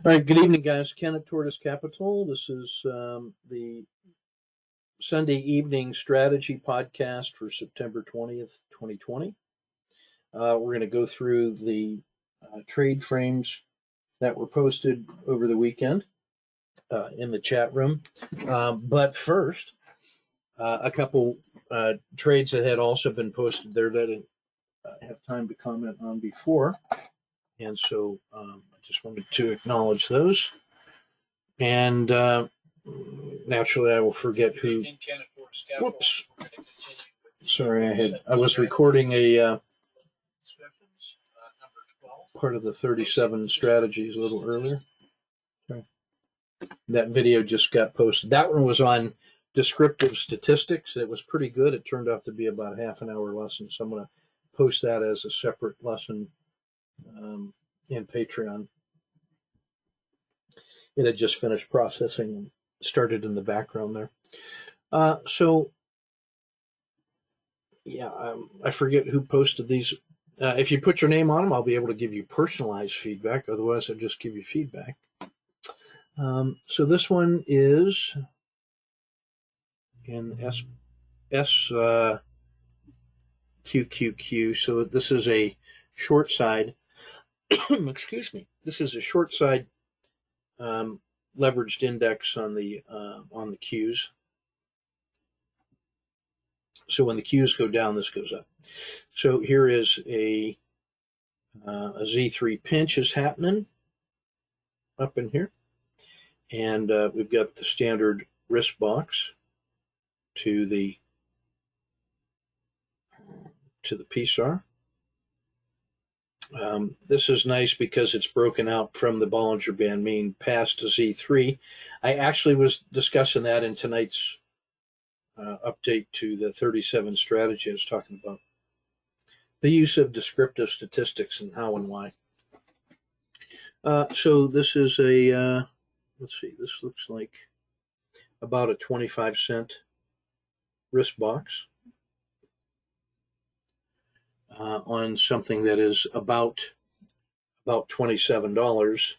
All right, good evening, guys. Ken at Tortoise Capital. This is the Sunday evening strategy podcast for September 20th, 2020. We're going to go through the trade frames that were posted over the weekend in the chat room. But first, a couple trades that had also been posted there that I didn't have time to comment on before. And so I just wanted to acknowledge those. And naturally, I will forget who. Whoops! Sorry, I was recording a part of the 37 strategies a little earlier. Okay. That video just got posted. That one was on descriptive statistics. It was pretty good. It turned out to be about a half an hour lesson, so I'm going to post that as a separate lesson in Patreon. It had just finished processing and started in the background there. I forget who posted these. If you put your name on them, I'll be able to give you personalized feedback. Otherwise, I'll just give you feedback. So this one is in SQQQ. So this is a short side. Excuse me. This is a short side leveraged index on the Qs. So when the Qs go down, this goes up. So here is a Z3 pinch is happening up in here, and we've got the standard risk box to the PSAR. This is nice because it's broken out from the Bollinger Band mean past Z3. I actually was discussing that in tonight's update to the 37 strategy I was talking about. The use of descriptive statistics and how and why. So this is a, let's see, this looks like about a 25-cent risk box. On something that is about $27.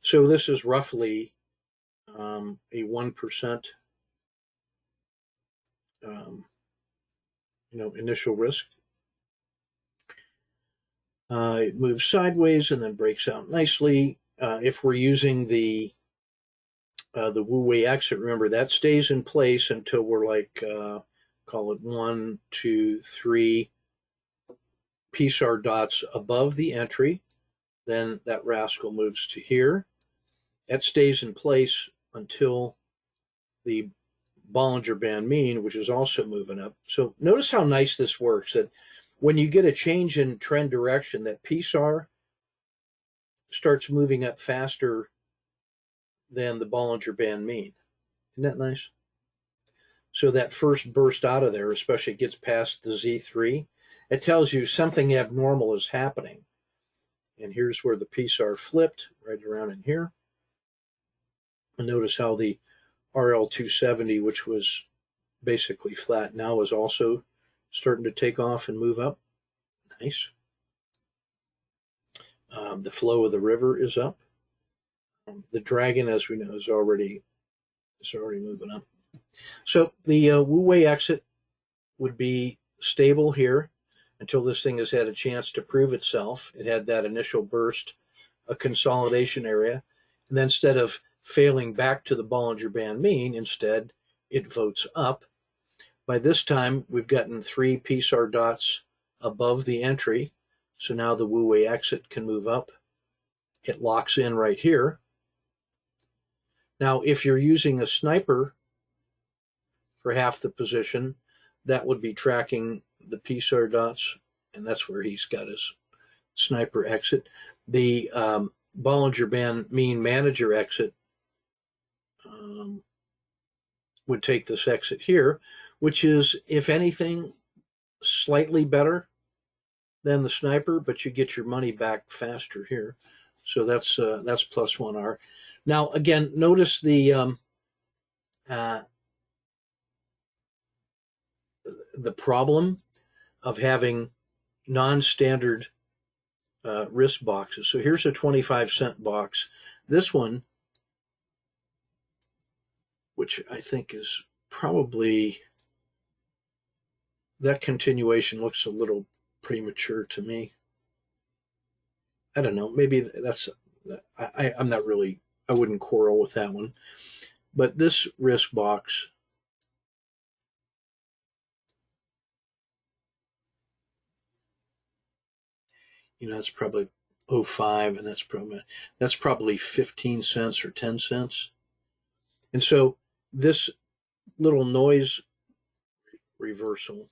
So this is roughly a 1% initial risk. It moves sideways and then breaks out nicely. If we're using the Wu Wei exit, remember that stays in place until we're like call it 1, 2, 3 PSAR dots above the entry. Then that rascal moves to here. That stays in place until the Bollinger Band mean, which is also moving up. So notice how nice this works, that when you get a change in trend direction, that PSAR starts moving up faster than the Bollinger Band mean. Isn't that nice? So that first burst out of there, especially it gets past the Z3, it tells you something abnormal is happening. And here's where the PSAR flipped, right around in here. And notice how the RL270, which was basically flat, now is also starting to take off and move up. Nice. The flow of the river is up. The dragon, as we know, is already moving up. So the Wu Wei exit would be stable here until this thing has had a chance to prove itself. It had that initial burst, a consolidation area, and then instead of failing back to the Bollinger Band mean, instead it votes up. By this time, we've gotten 3 PSAR dots above the entry, so now the Wu Wei exit can move up. It locks in right here. Now, if you're using a sniper for half the position, that would be tracking the PSAR dots, and that's where he's got his sniper exit. The Bollinger Band mean manager exit would take this exit here, which is, if anything, slightly better than the sniper, but you get your money back faster here. So that's plus 1R. Now, again, notice the problem of having non-standard risk boxes. So here's a 25-cent box. This one, which I think is probably, that continuation looks a little premature to me. I don't know. Maybe that's, I'm not really, I wouldn't quarrel with that one. But this risk box, it's probably 05, and that's probably 15 cents or 10 cents. And so this little noise reversal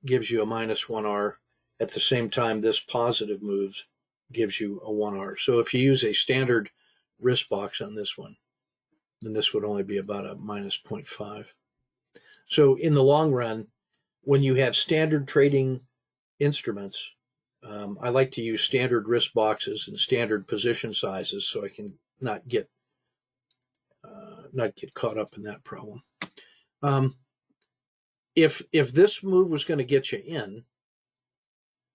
gives you a -1R. At the same time, this positive moves gives you a 1R. So if you use a standard risk box on this one, then this would only be about a -0.5. So in the long run, when you have standard trading instruments, I like to use standard risk boxes and standard position sizes so I can not get caught up in that problem. If this move was going to get you in,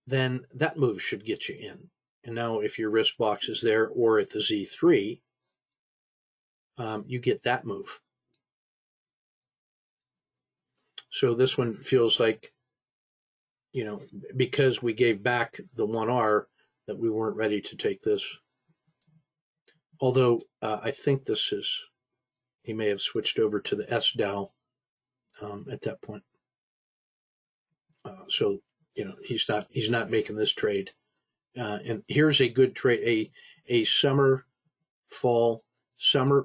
then that move should get you in. And now if your risk box is there or at the Z3, you get that move. So this one feels like, because we gave back the 1R, that we weren't ready to take this. Although I think he may have switched over to the S Dow at that point. So he's not making this trade. And here's a good trade, a summer,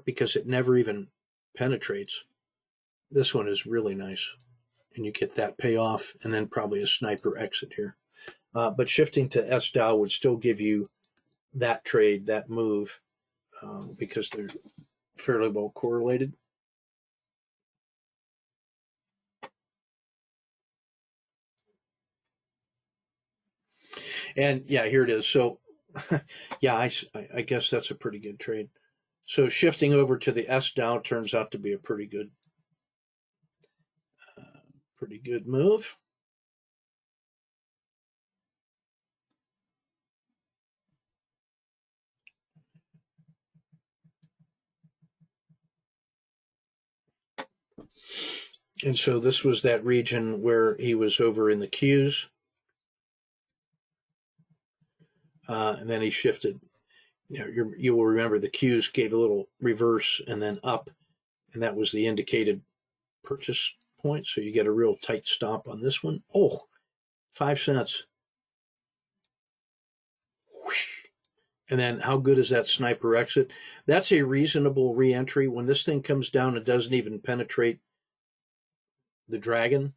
because it never even penetrates. This one is really nice, and you get that payoff, and then probably a sniper exit here. But shifting to S Dow would still give you that trade, that move, because they're fairly well correlated. And yeah, here it is. So yeah, I guess that's a pretty good trade. So shifting over to the S Dow turns out to be a pretty good move. And so this was that region where he was over in the Qs. And then he shifted. You will remember the Qs gave a little reverse and then up, and that was the indicated purchase point. So you get a real tight stop on this one. Oh, 5 cents. And then how good is that sniper exit? That's a reasonable re-entry. When this thing comes down, it doesn't even penetrate the dragon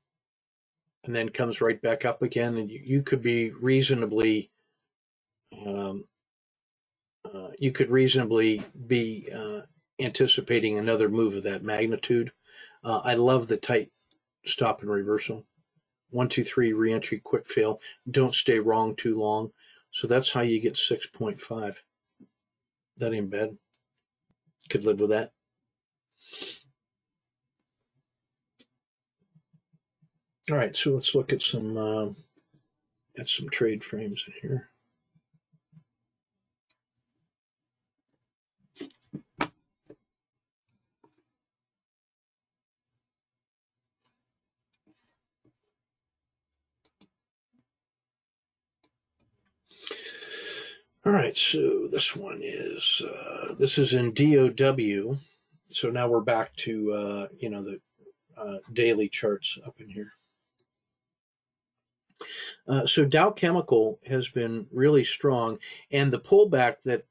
and then comes right back up again. And you could be reasonably be anticipating another move of that magnitude. I love the tight stop and reversal. 1, 2, 3 re-entry, quick fail. Don't stay wrong too long. So that's how you get 6.5. That ain't bad. Could live with that. All right, so let's look at some trade frames in here. All right, so this one is this is in DOW. So now we're back to the daily charts up in here. So Dow Chemical has been really strong, and the pullback that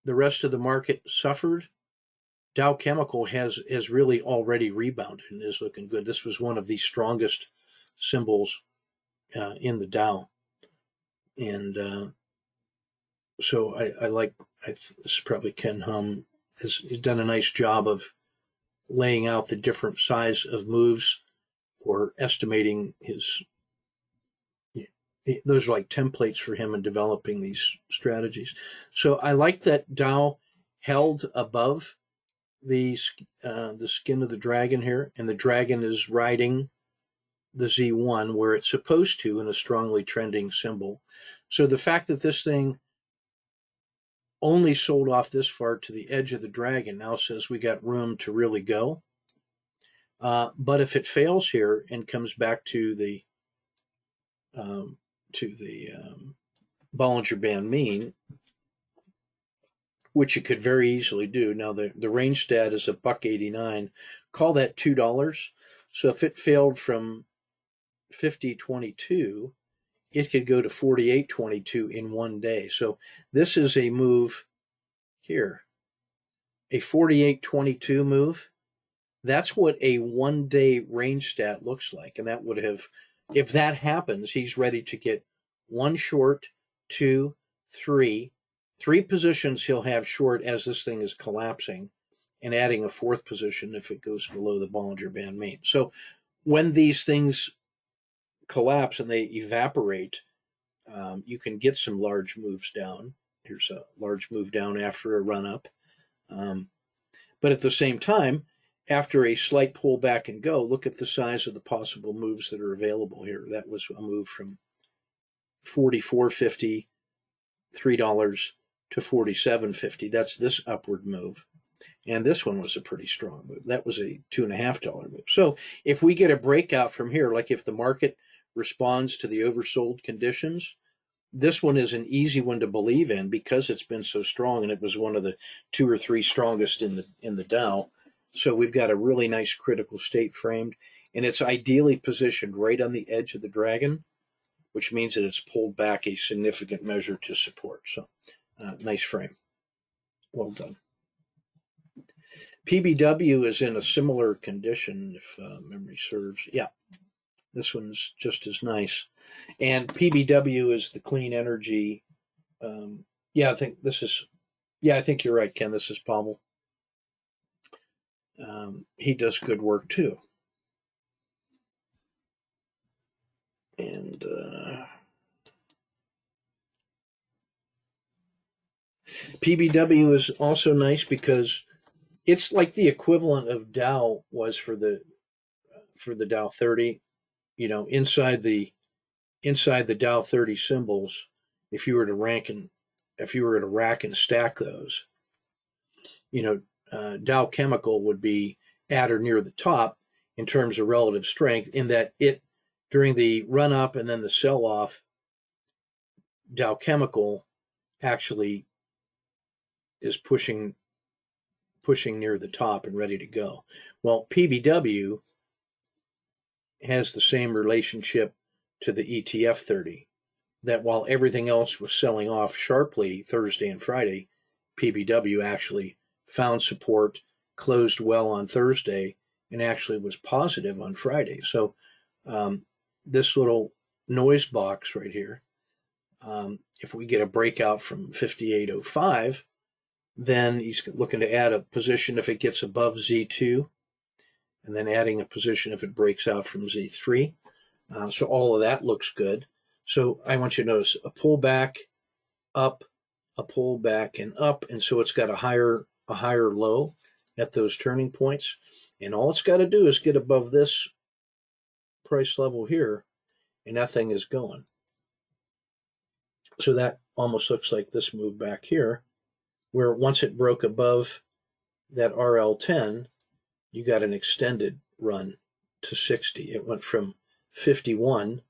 the rest of the market suffered, Dow Chemical has really already rebounded and is looking good. This was one of the strongest symbols in the Dow, and so this is probably Ken Hum has done a nice job of laying out the different size of moves for estimating his. Those are like templates for him in developing these strategies. So I like that Dow held above the skin of the dragon here, and the dragon is riding the Z1 where it's supposed to in a strongly trending symbol. So the fact that this thing only sold off this far to the edge of the dragon now says we got room to really go. But if it fails here and comes back to the Bollinger Band mean, which it could very easily do. Now the range stat is $1.89. Call that $2. So if it failed from 50.22, it could go to 48.22 in one day. So this is a move here, a 48.22 move. That's what a 1 day range stat looks like. And that would have, if that happens, he's ready to get one short, two, three positions he'll have short as this thing is collapsing, and adding a fourth position if it goes below the Bollinger Band mean. So when these things collapse and they evaporate, you can get some large moves down. Here's a large move down after a run up. But at the same time, after a slight pullback and go, look at the size of the possible moves that are available here. That was a move from $44.50, $3 to $47.50. That's this upward move. And this one was a pretty strong move. That was a $2.50 move. So if we get a breakout from here, like if the market responds to the oversold conditions, this one is an easy one to believe in because it's been so strong, and it was one of the 2 or 3 strongest in the Dow. So we've got a really nice critical state framed, and it's ideally positioned right on the edge of the dragon, which means that it's pulled back a significant measure to support. So nice frame. Well done. PBW is in a similar condition, if memory serves. Yeah, this one's just as nice. And PBW is the clean energy. I think this is, I think you're right, Ken. This is Pommel. He does good work too. And PBW is also nice because it's like the equivalent of Dow was for the Dow 30. You know, inside the Dow 30 symbols, if you were to rack and stack those, you know, Dow Chemical would be at or near the top in terms of relative strength, in that it, during the run up and then the sell off, Dow Chemical actually is pushing near the top and ready to go. Well, PBW has the same relationship to the ETF 30, that while everything else was selling off sharply Thursday and Friday, PBW actually found support, closed well on Thursday, and actually was positive on Friday. So this little noise box right here, if we get a breakout from 58.05, then he's looking to add a position if it gets above Z2, and then adding a position if it breaks out from Z3. So all of that looks good. So I want you to notice a pullback, up, a pullback, and up, and so it's got a higher low at those turning points. And all it's got to do is get above this price level here, and that thing is going. So that almost looks like this move back here, where once it broke above that RL10, you got an extended run to 60. It went from 51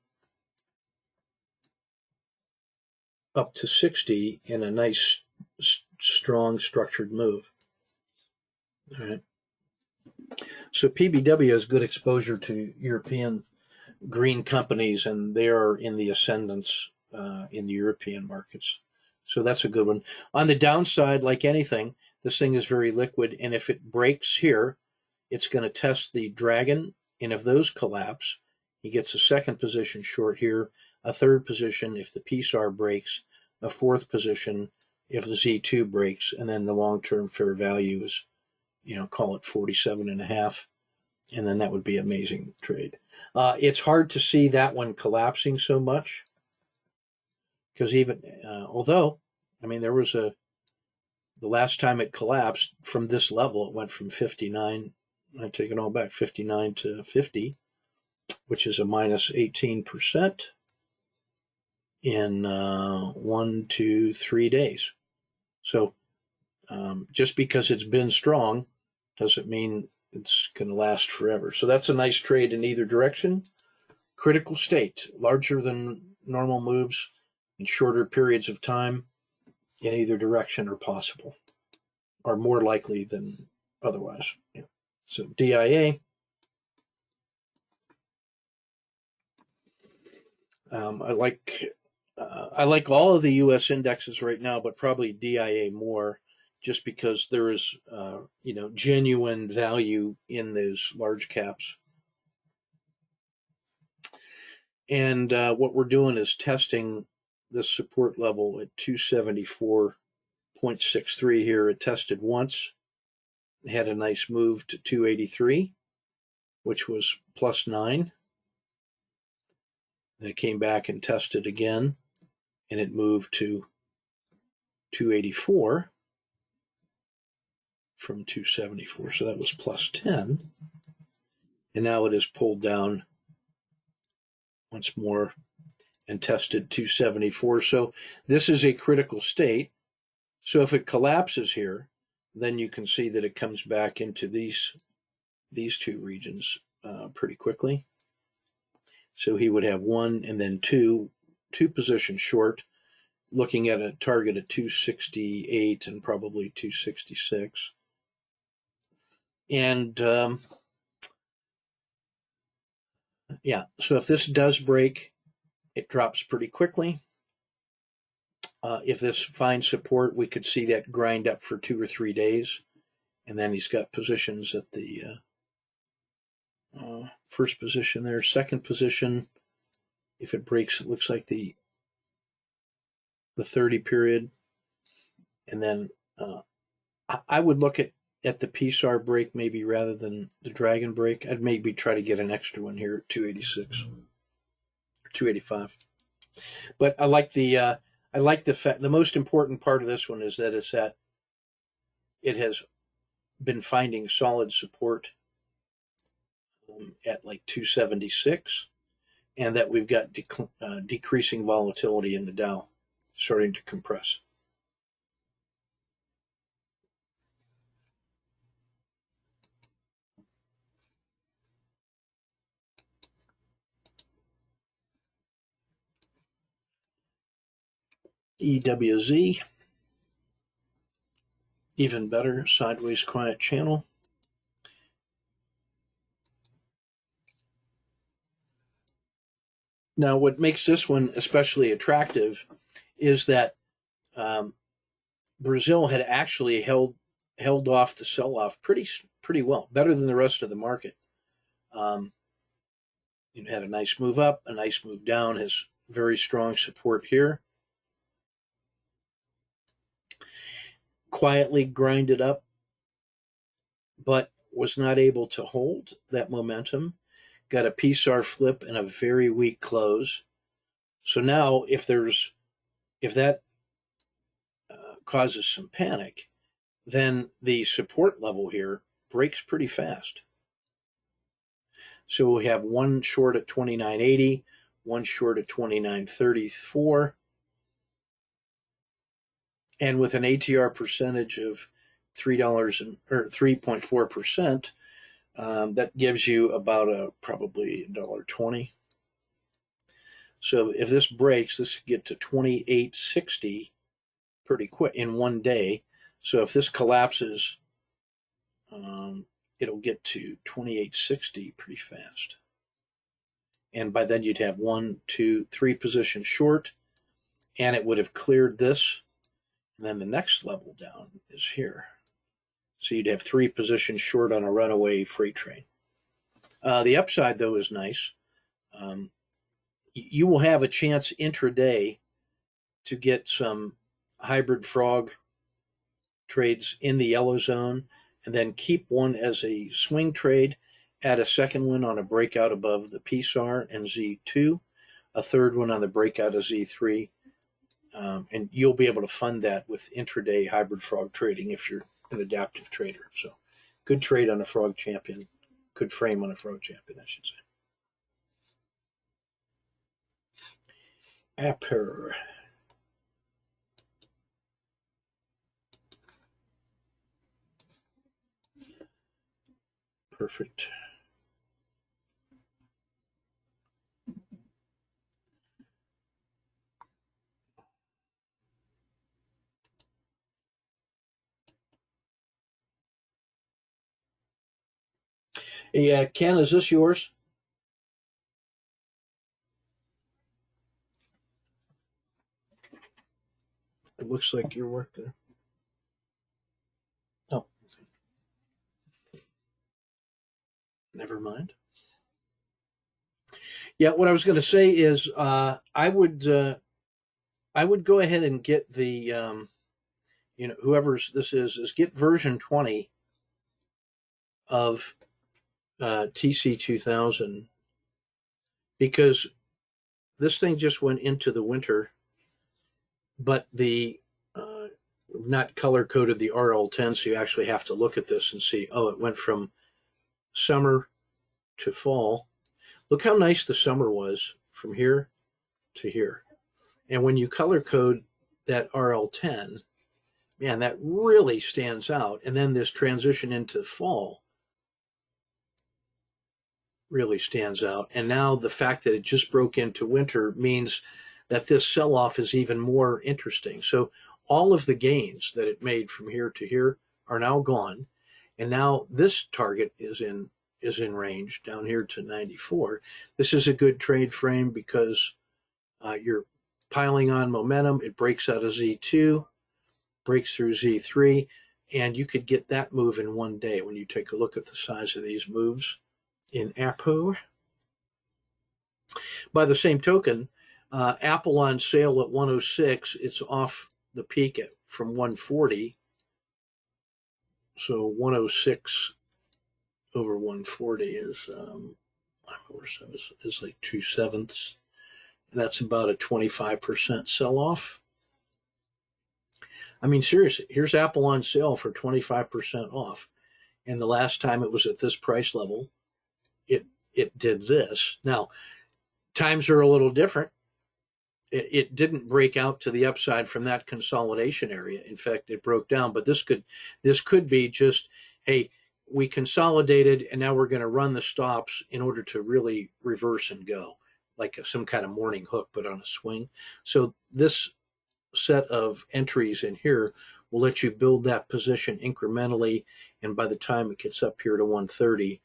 up to 60 in a nice, strong, structured move. All right. So PBW has good exposure to European green companies, and they are in the ascendance in the European markets. So that's a good one. On the downside, like anything, this thing is very liquid, and if it breaks here, it's going to test the dragon, and if those collapse, he gets a second position short here, a third position if the PSAR breaks, a fourth position if the Z2 breaks, and then the long-term fair value is, call it 47.5, and then that would be amazing trade. It's hard to see that one collapsing so much, because even, although, there was the last time it collapsed from this level, it went from 59, I take it all back, 59 to 50. which is a minus 18% in 1, 2, 3 days. So just because it's been strong doesn't mean it's going to last forever. So that's a nice trade in either direction. Critical state, larger than normal moves in shorter periods of time in either direction are possible, are more likely than otherwise. Yeah. So DIA, I like all of the U.S. indexes right now, but probably DIA more, just because there is genuine value in those large caps. And what we're doing is testing the support level at 274.63 here. It tested once, it had a nice move to 283, which was plus 9. Then it came back and tested again, and it moved to 284 from 274. So that was plus 10. And now it is pulled down once more and tested 274. So this is a critical state. So if it collapses here, then you can see that it comes back into these two regions pretty quickly. So he would have 1 and then 2 positions short, looking at a target at 268 and probably 266. And so if this does break, it drops pretty quickly. If this finds support, we could see that grind up for 2 or 3 days. And then he's got positions at the first position there. Second position, if it breaks, it looks like the 30 period. And then I would look at the PSAR break maybe rather than the dragon break. I'd maybe try to get an extra one here at 286 or 285. But I like the fact. The most important part of this one is that it has been finding solid support at like 276, and that we've got decreasing volatility in the Dow starting to compress. EWZ, even better, sideways quiet channel. Now, what makes this one especially attractive is that Brazil had actually held off the sell-off pretty well, better than the rest of the market. It had a nice move up, a nice move down, has very strong support here. Quietly grinded up, but was not able to hold that momentum. Got a PSAR flip and a very weak close. So now, if that causes some panic, then the support level here breaks pretty fast. So we have one short at 29.80, one short at 29.34, and with an ATR percentage of $3.4%, that gives you about probably $1.20. So if this breaks, this could get to 28.60 pretty quick in one day. So if this collapses, it'll get to 28.60 pretty fast. And by then you'd have 1, 2, 3 positions short, and it would have cleared this. And then the next level down is here. So you'd have 3 positions short on a runaway freight train. The upside, though, is nice. You will have a chance intraday to get some hybrid frog trades in the yellow zone, and then keep one as a swing trade, add a second one on a breakout above the PSAR and Z2, a third one on the breakout of Z3, and you'll be able to fund that with intraday hybrid frog trading if you're an adaptive trader. So good trade on a frog champion, good frame on a frog champion, I should say. Apple. Perfect. Yeah, Ken, is this yours? It looks like you're working. Oh, never mind. Yeah, what I was going to say is I would go ahead and get the whoever's this is get version 20 of TC2000 because this thing just went into the winter, but the not color coded the RL10, so you actually have to look at this and see. Oh, it went from summer to fall. Look how nice the summer was from here to here. And when you color code that RL10, man, that really stands out. And then this transition into fall really stands out. And now the fact that it just broke into winter means that this sell off is even more interesting. So all of the gains that it made from here to here are now gone. And now this target is in range down here to 94. This is a good trade frame because you're piling on momentum. It breaks out of Z2, breaks through Z3, and you could get that move in one day when you take a look at the size of these moves in Apple. By the same token, Apple on sale at 106, it's off the peak from 140. So 106 over 140 is is like 2/7. And that's about a 25% sell off. I mean, seriously, here's Apple on sale for 25% off. And the last time it was at this price level, it did this. Now, times are a little different. It didn't break out to the upside from that consolidation area. In fact, it broke down. But this could be just, hey, we consolidated and now we're going to run the stops in order to really reverse and go, like some kind of morning hook, but on a swing. So this set of entries in here will let you build that position incrementally, and by the time it gets up here to 130,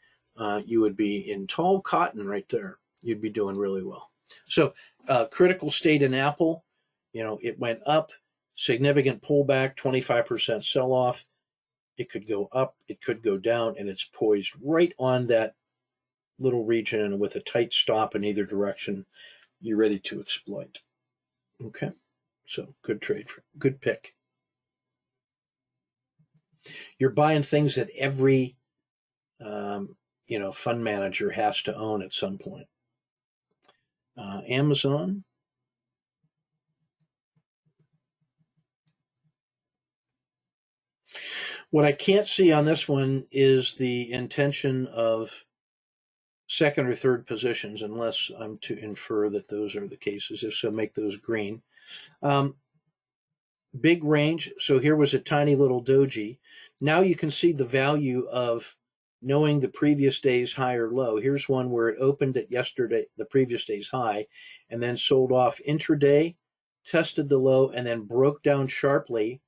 you would be in tall cotton right there. You'd be doing really well. So critical state in Apple, it went up, significant pullback, 25% sell off. It could go up, it could go down, and it's poised right on that little region, and with a tight stop in either direction, you're ready to exploit. Okay. So good trade, good pick. You're buying things that every fund manager has to own at some point. Amazon. What I can't see on this one is the intention of second or third positions, unless I'm to infer that those are the cases. If so, make those green. Big range. So here was a tiny little doji. Now you can see the value of knowing the previous day's high or low. Here's one where it opened at the previous day's high, and then sold off intraday, tested the low, and then broke down sharply,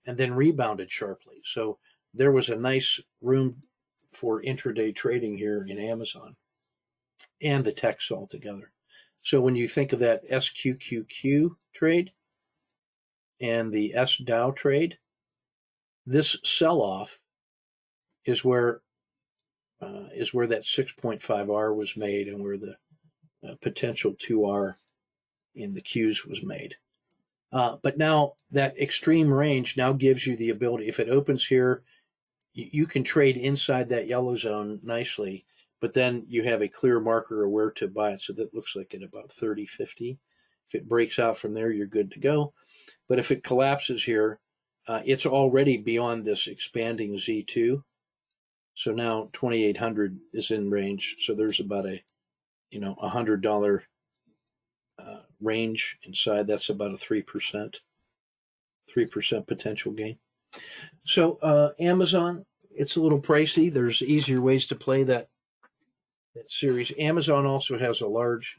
and then rebounded sharply. So there was a nice room for intraday trading here in Amazon and the techs altogether. So when you think of that SQQQ trade and the SDOW trade, this sell-off is where that 6.5R was made, and where the potential 2R in the Qs was made. But now that extreme range now gives you the ability, if it opens here, you can trade inside that yellow zone nicely, but then you have a clear marker of where to buy it. So that looks like at about 30.50. If it breaks out from there, you're good to go. But if it collapses here, it's already beyond this expanding Z2. So now 2,800 is in range. So there's about a $100 range inside. That's about a 3% potential gain. So Amazon, it's a little pricey. There's easier ways to play that series. Amazon also has a large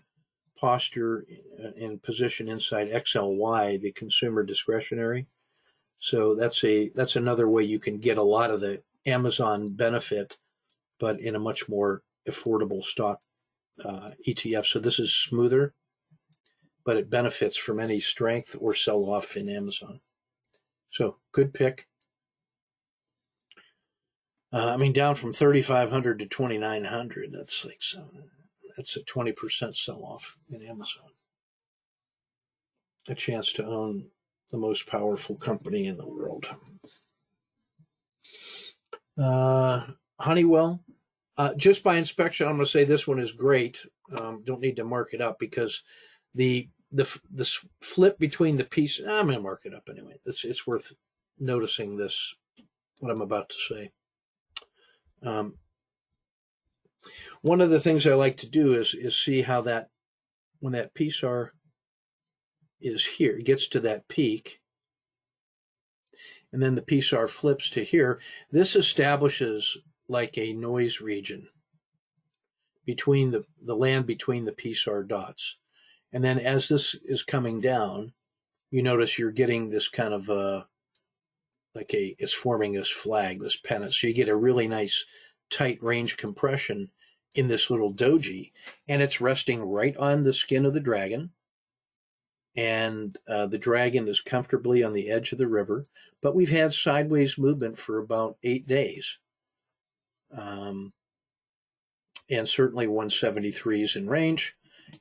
posture and position inside XLY, the consumer discretionary. So that's another way you can get a lot of the Amazon benefit, but in a much more affordable stock ETF. So this is smoother, but it benefits from any strength or sell-off in Amazon. So good pick. Down from 3,500 to 2,900. That's a 20% sell-off in Amazon. A chance to own the most powerful company in the world. Honeywell. Just by inspection, I'm going to say this one is great. Don't need to mark it up because the flip between the pieces. I'm going to mark it up anyway. It's worth noticing this, what I'm about to say. One of the things I like to do is see how that when that PSAR is here, it gets to that peak, and then the PSAR flips to here. This establishes like a noise region between the land between the PSAR dots. And then as this is coming down, you notice you're getting this kind of it's forming this flag, this pennant. So you get a really nice tight range compression in this little doji, and it's resting right on the skin of the dragon. And the dragon is comfortably on the edge of the river, but we've had sideways movement for about 8 days. And certainly 173 is in range.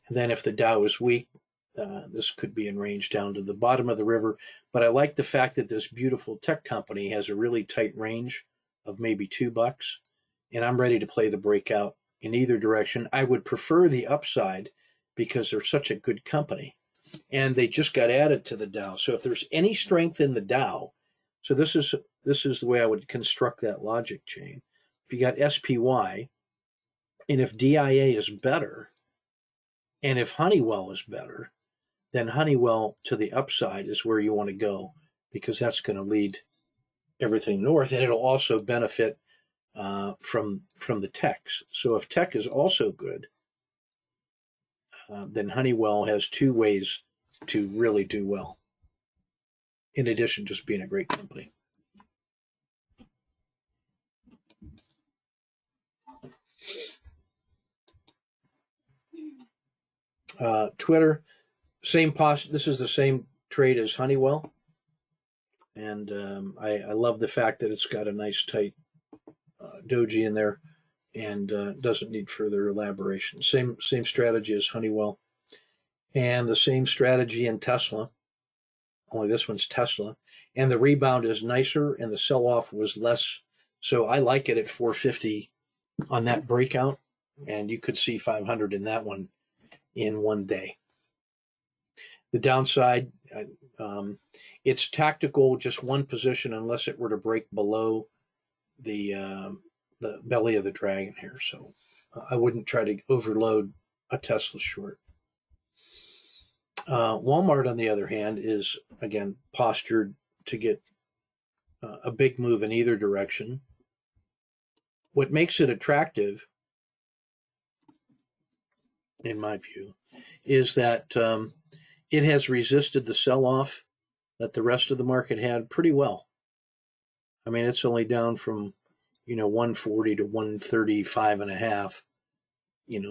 And then if the Dow is weak, this could be in range down to the bottom of the river. But I like the fact that this beautiful tech company has a really tight range of maybe $2, and I'm ready to play the breakout in either direction. I would prefer the upside because they're such a good company, and they just got added to the Dow. So if there's any strength in the Dow, so this is the way I would construct that logic chain. If you got SPY, and if DIA is better, and if Honeywell is better, then Honeywell to the upside is where you want to go, because that's going to lead everything north, and it'll also benefit from the techs. So if tech is also good, then Honeywell has 2 ways to really do well, in addition to just being a great company. Twitter, this is the same trade as Honeywell, and I love the fact that it's got a nice tight doji in there and doesn't need further elaboration. Same strategy as Honeywell, and the same strategy in Tesla, only this one's Tesla, and the rebound is nicer and the sell-off was less. So I like it at 450 on that breakout, and you could see 500 in that one in one day. The downside, it's tactical, just one position unless it were to break below the belly of the dragon here. So I wouldn't try to overload a Tesla short. Walmart, on the other hand, is, again, postured to get a big move in either direction. What makes it attractive, in my view, is that it has resisted the sell-off that the rest of the market had pretty well. I mean, it's only down from 140 to 135.5,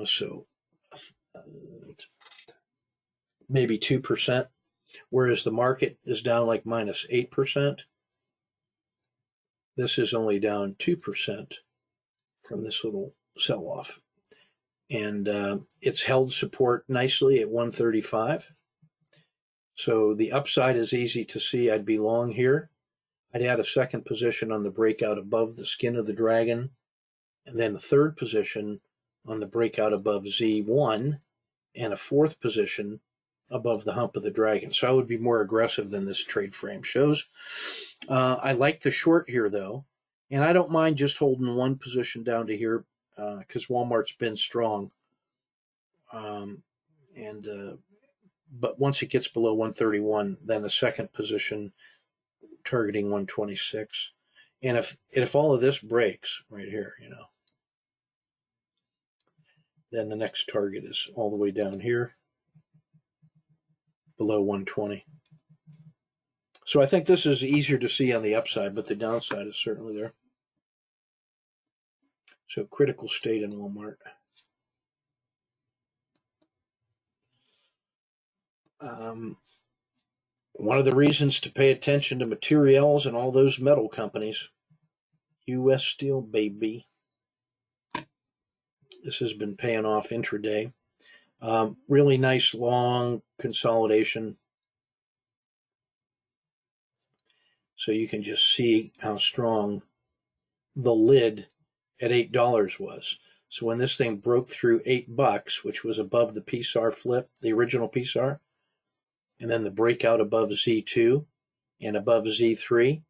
so maybe 2%, whereas the market is down like minus 8%. This is only down 2% from this little sell-off. And it's held support nicely at 135. So the upside is easy to see. I'd be long here. I'd add a second position on the breakout above the skin of the dragon, and then a third position on the breakout above Z1, and a fourth position above the hump of the dragon. So I would be more aggressive than this trade frame shows. I like the short here, though, and I don't mind just holding one position down to here because Walmart's been strong. And but once it gets below 131, then the second position targeting 126. And if all of this breaks right here, then the next target is all the way down here below 120. So I think this is easier to see on the upside, but the downside is certainly there. So critical state in Walmart. One of the reasons to pay attention to materials and all those metal companies. U.S. Steel, baby. This has been paying off intraday. Really nice long consolidation. So you can just see how strong the lid at $8 was. So when this thing broke through $8, which was above the PSAR flip, the original PSAR, and then the breakout above Z2 and above Z3,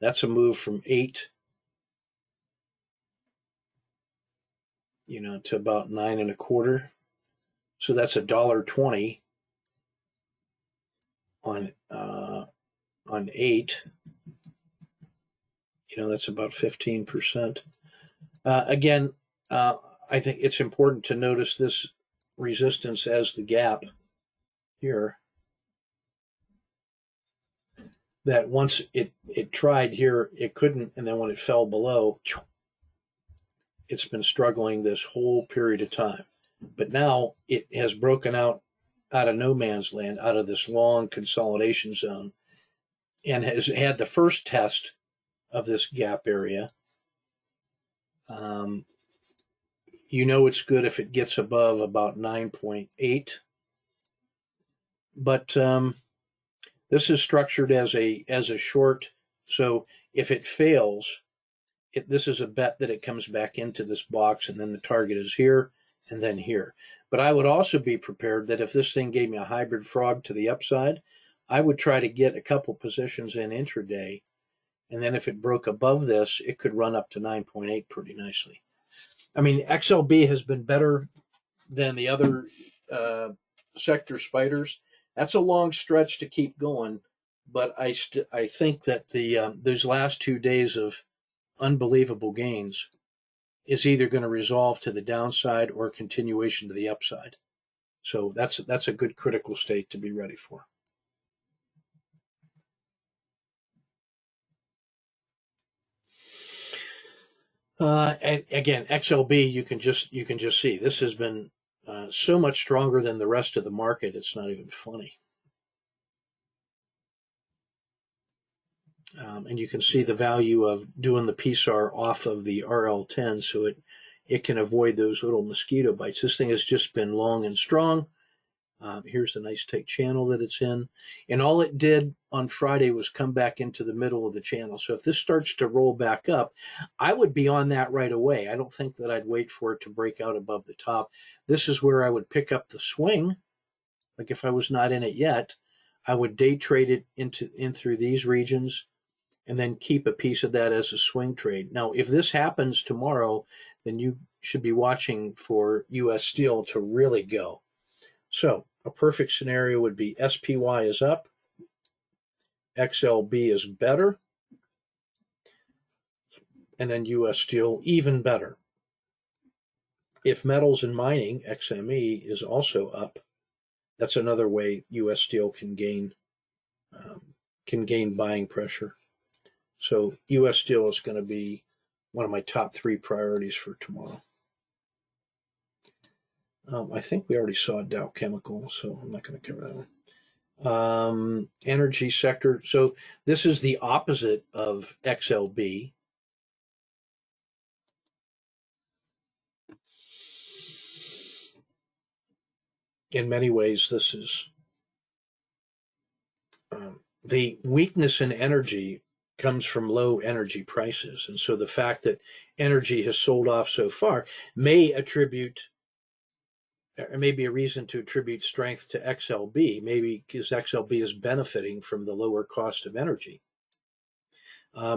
that's a move from 8, to about 9.25. So that's $1.20 on 8. That's about 15%. Again, I think it's important to notice this resistance as the gap here. That once it tried here, it couldn't, and then when it fell below, it's been struggling this whole period of time. But now it has broken out of no man's land, out of this long consolidation zone, and has had the first test of this gap area. It's good if it gets above about 9.8. But this is structured as a short. So if it fails, this is a bet that it comes back into this box, and then the target is here and then here. But I would also be prepared that if this thing gave me a hybrid frog to the upside, I would try to get a couple positions in intraday. And then if it broke above this, it could run up to 9.8 pretty nicely. I mean, XLB has been better than the other sector spiders. That's a long stretch to keep going, but I think that those last 2 days of unbelievable gains is either going to resolve to the downside or continuation to the upside. So that's a good critical state to be ready for. And again, XLB, you can just see this has been so much stronger than the rest of the market. It's not even funny. And you can see the value of doing the PSAR off of the RL10, so it can avoid those little mosquito bites. This thing has just been long and strong. Here's the nice tight channel that it's in. And all it did on Friday was come back into the middle of the channel. So if this starts to roll back up, I would be on that right away. I don't think that I'd wait for it to break out above the top. This is where I would pick up the swing. Like if I was not in it yet, I would day trade it in through these regions and then keep a piece of that as a swing trade. Now, if this happens tomorrow, then you should be watching for U.S. Steel to really go. So a perfect scenario would be SPY is up, XLB is better, and then U.S. Steel even better. If metals and mining, XME, is also up, that's another way U.S. Steel can gain buying pressure. So U.S. Steel is going to be one of my top 3 priorities for tomorrow. I think we already saw Dow Chemical, so I'm not going to cover that one. Energy sector. So this is the opposite of XLB. In many ways, this is the weakness in energy comes from low energy prices. And so the fact that energy has sold off so far may be a reason to attribute strength to XLB, maybe because XLB is benefiting from the lower cost of energy.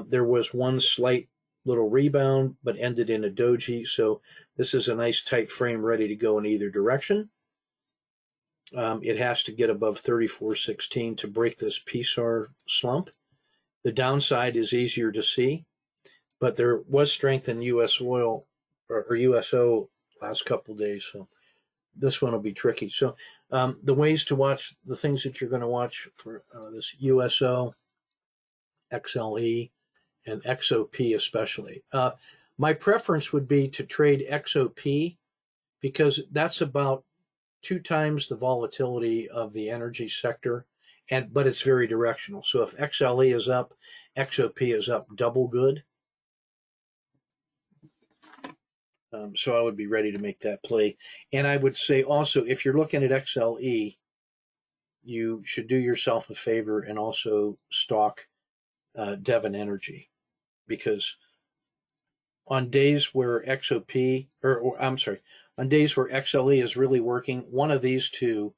There was one slight little rebound, but ended in a doji. So this is a nice tight frame ready to go in either direction. It has to get above 34.16 to break this PSAR slump. The downside is easier to see, but there was strength in U.S. oil or USO last couple of days, so this one will be tricky. So the ways to watch, the things that you're going to watch for this USO, XLE, and XOP especially. My preference would be to trade XOP because that's about 2 times the volatility of the energy sector, but it's very directional. So if XLE is up, XOP is up double good. So I would be ready to make that play. And I would say also, if you're looking at XLE, you should do yourself a favor and also stock Devon Energy, because on days where XOP, on days where XLE is really working, one of these two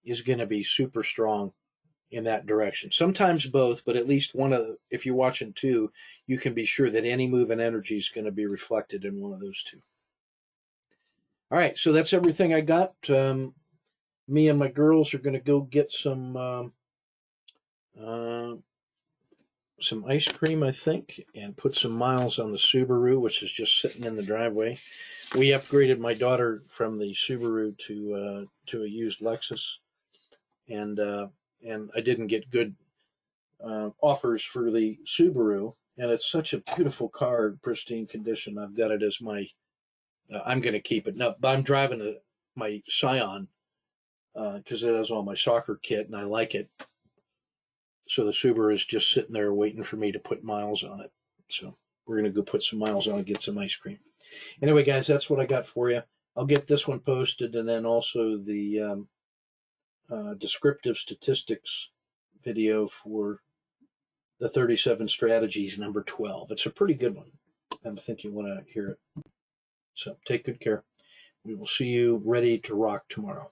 is going to be super strong in that direction. Sometimes both, but at least one of if you're watching two, you can be sure that any move in energy is going to be reflected in one of those two. All right, so that's everything I got. Me and my girls are going to go get some ice cream, I think, and put some miles on the Subaru, which is just sitting in the driveway. We upgraded my daughter from the Subaru to a used Lexus, and I didn't get good offers for the Subaru, and it's such a beautiful car, pristine condition. I've got it as my. I'm going to keep it. No, but I'm driving my Scion because it has all my soccer kit, and I like it. So the Subaru is just sitting there waiting for me to put miles on it. So we're going to go put some miles on it, get some ice cream. Anyway, guys, that's what I got for you. I'll get this one posted, and then also the descriptive statistics video for the 37 strategies number 12. It's a pretty good one. I think you want to hear it. So take good care. We will see you ready to rock tomorrow.